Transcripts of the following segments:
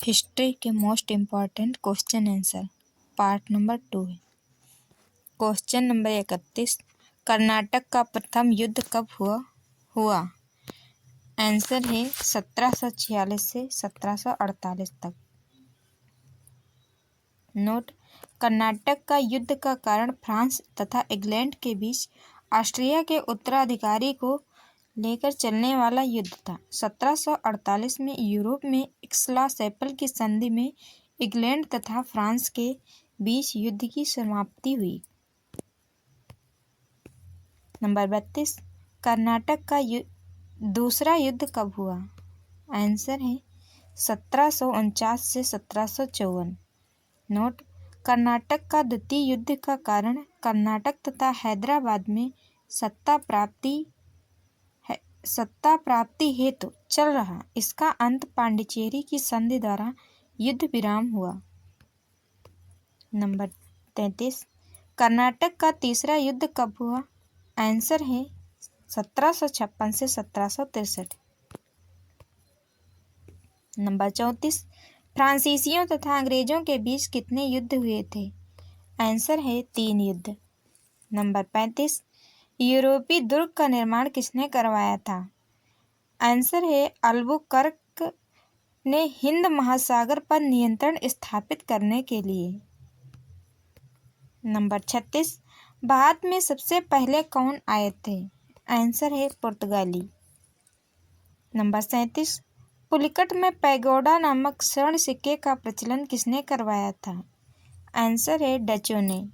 History के most important question answer part number 2 है। Question number 31, Karnataka का प्रथम युद्ध कब हुआ? आंसर है 1746 से 1748 तक। नोट, कर्नाटक का युद्ध का कारण फ्रांस तथा इंग्लैंड के बीच ऑस्ट्रिया के उत्तराधिकारी को लेकर चलने वाला युद्ध था। 1748 में यूरोप में एक्सला-चैपल की संधि में इंग्लैंड तथा फ्रांस के बीच युद्ध की समाप्ति हुई। नंबर 32, कर्नाटक का दूसरा युद्ध कब हुआ? आंसर है 1749 से 1754। नोट, कर्नाटक का द्वितीय युद्ध का कारण कर्नाटक तथा हैदराबाद में सत्ता प्राप्ति हेतु चल रहा इसका अंत पांडिचेरी की संधि द्वारा युद्ध विराम हुआ। नंबर 33, कर्नाटक का तीसरा युद्ध कब हुआ? आंसर है 1756 से 1763। नंबर 34, फ्रांसीसियों तथा अंग्रेजों के बीच कितने युद्ध हुए थे? आंसर है 3 युद्ध। नंबर 35, यूरोपीय दुर्ग का निर्माण किसने करवाया था? आंसर है अल्बुकर्क ने हिंद महासागर पर नियंत्रण स्थापित करने के लिए। नंबर 36, भारत में सबसे पहले कौन आए थे? आंसर है पुर्तगाली। नंबर 37, पुलिकट में पैगोडा नामक स्वर्ण सिक्के का प्रचलन किसने करवाया था? आंसर है डचों ने।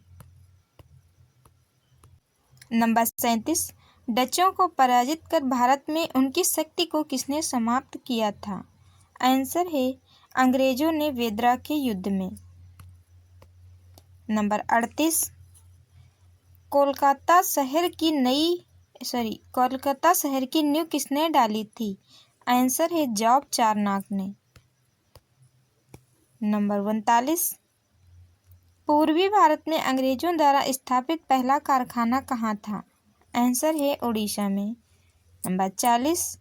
नंबर 37, डचों को पराजित कर भारत में उनकी शक्ति को किसने समाप्त किया था? आंसर है अंग्रेजों ने वेदरा के युद्ध में। नंबर 38, कोलकाता शहर की नींव किसने डाली थी? आंसर है जॉब चारनॉग ने। नंबर 39, पूर्वी भारत में अंग्रेजों द्वारा स्थापित पहला कारखाना कहाँ था? आंसर है उड़ीसा में। नंबर 40,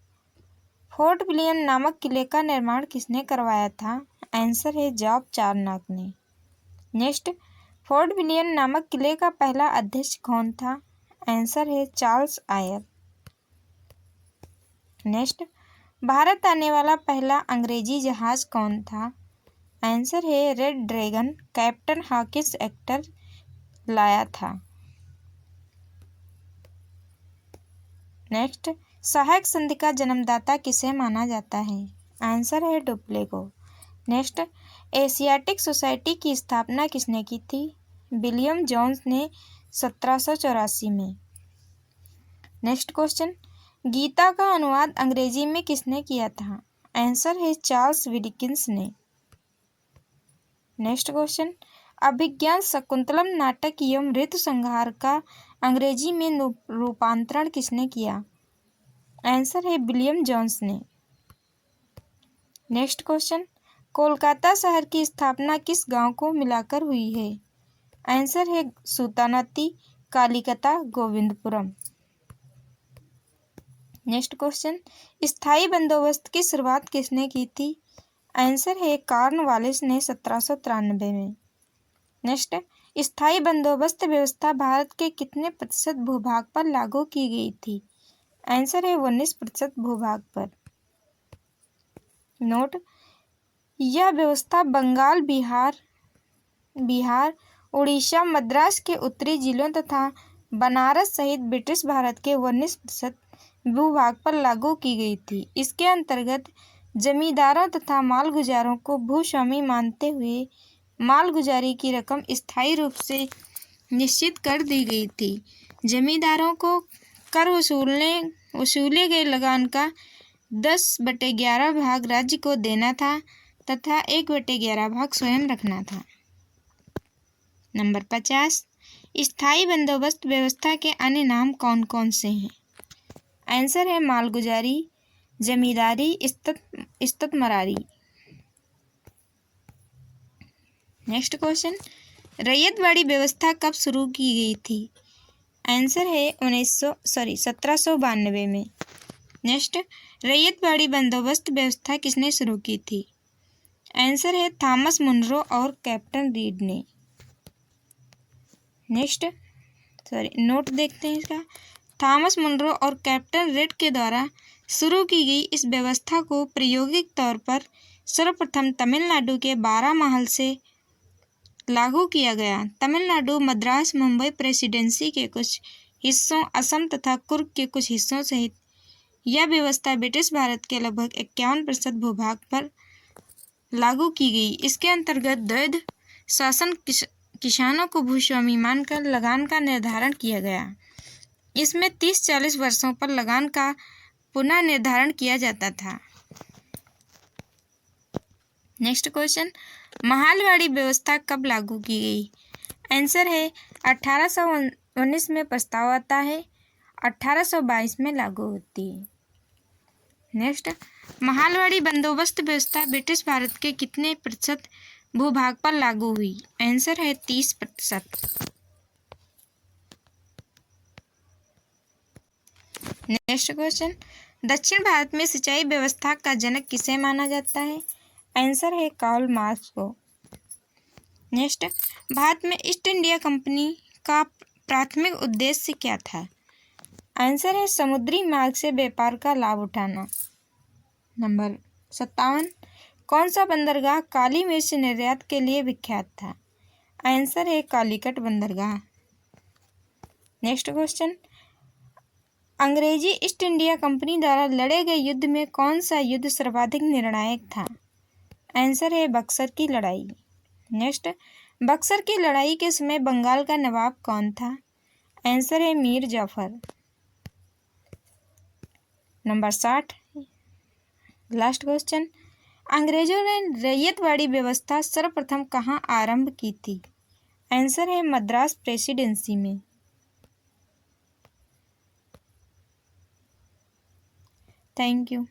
फोर्ट विलियम नामक किले का निर्माण किसने करवाया था? आंसर है जॉब चारनॉग ने। नेक्स्ट, फोर्ट विलियम नामक किले का पहला अध्यक्ष कौन था? आंसर है चार्ल्स आयर। नेक्स्ट, भारत आने वाला पहला अंग्रेजी जहाज कौन था? आंसर है red dragon, captain Hawkins actor लाया था। नेक्स्ट, सहायक संधि का जन्मदाता किसे माना जाता है? आंसर है डुप्ले को। नेक्स्ट, एशियाटिक सोसाइटी की स्थापना किसने की थी? विलियम जोन्स ने 1784 में। नेक्स्ट क्वेश्चन, गीता का अनुवाद अंग्रेजी में किसने किया था? आंसर है चार्ल्स विडिकिंस ने। नेक्स्ट क्वेश्चन, अभिज्ञान शकुंतलम नाटक एवं ऋतु संहार का अंग्रेजी में रूपांतरण किसने किया? आंसर है विलियम जोन्स ने। नेक्स्ट क्वेश्चन, कोलकाता शहर की स्थापना किस गांव को मिलाकर हुई है? आंसर है सूतानती, कालिकता, गोविंदपुरम। नेक्स्ट क्वेश्चन, स्थायी बंदोबस्त की शुरुआत किसने की थी? आंसर है कॉर्नवालिस ने 1793 में। नेक्स्ट, स्थायी बंदोबस्त व्यवस्था भारत के कितने प्रतिशत भूभाग पर लागू की गई थी? आंसर है 19% भूभाग पर। नोट, यह व्यवस्था बंगाल, बिहार, उड़ीसा, मद्रास के उत्तरी जिलों तथा बनारस सहित ब्रिटिश भारत के 19% भूभाग पर लागू की गई थी। इसके अंतर्गत जमींदारों तथा मालगुजारों को भूस्वामी मानते हुए मालगुजारी की रकम स्थायी रूप से निश्चित कर दी गई थी। जमींदारों को कर वसूले गए लगान का 10/11 भाग राज्य को देना था तथा 1/11 भाग स्वयं रखना था। नंबर 50, स्थायी बंदोबस्त व्यवस्था के अन्य नाम कौन कौन से हैं? आंसर है मालगुजारी, जमींदारी, इस्ततमरारी। नेक्स्ट क्वेश्चन, रैयतवाड़ी व्यवस्था कब शुरू की गई थी? आंसर है 1792 में। नेक्स्ट, रैयतवाड़ी बंदोबस्त व्यवस्था किसने शुरू की थी? आंसर है थॉमस मुनरो और कैप्टन रीड ने। नोट देखते हैं इसका। थॉमस मुनरो और कैप्टन रीड के द्वारा शुरू की गई इस व्यवस्था को प्रायोगिक तौर पर सर्वप्रथम तमिलनाडु के बारामहल से लागू किया गया। तमिलनाडु, मद्रास, मुंबई प्रेसिडेंसी के कुछ हिस्सों, असम तथा कुर्ग के कुछ हिस्सों सहित यह व्यवस्था ब्रिटिश भारत के लगभग 51% भूभाग पर लागू की गई। इसके अंतर्गत द्वैध शासन किसानों को भूस्वामी मानकर लगान का निर्धारण किया गया। इसमें 30-40 वर्षों पर लगान का पुनः निर्धारण किया जाता था। नेक्स्ट क्वेश्चन, महालवाड़ी व्यवस्था कब लागू की गई? आंसर है 1819 में प्रस्ताव आता है, 1822 में लागू होती है। नेक्स्ट, महालवाड़ी बंदोबस्त व्यवस्था ब्रिटिश भारत के कितने प्रतिशत भूभाग पर लागू हुई? आंसर है 30%। नेक्स्ट क्वेश्चन, दक्षिण भारत में सिंचाई व्यवस्था का जनक किसे माना जाता है? आंसर है कार्ल मार्क्स को। नेक्स्ट, भारत में ईस्ट इंडिया कंपनी का प्राथमिक उद्देश्य क्या था? आंसर है समुद्री मार्ग से व्यापार का लाभ उठाना। नंबर 57, कौन सा बंदरगाह काली मिर्च निर्यात के लिए विख्यात था? आंसर है कालीकट बंदरगाह। नेक्स्ट क्वेश्चन, अंग्रेजी ईस्ट इंडिया कंपनी द्वारा लड़े गए युद्ध में कौन सा युद्ध सर्वाधिक निर्णायक था? आंसर है बक्सर की लड़ाई। नेक्स्ट, बक्सर की लड़ाई के समय बंगाल का नवाब कौन था? आंसर है Mir Jafar. Number 60, last question, अंग्रेजों ने रैयतवाड़ी व्यवस्था सर्वप्रथम कहाँ आरंभ की थी? आंसर है मद्रास प्रेसिडेंसी में। Thank you.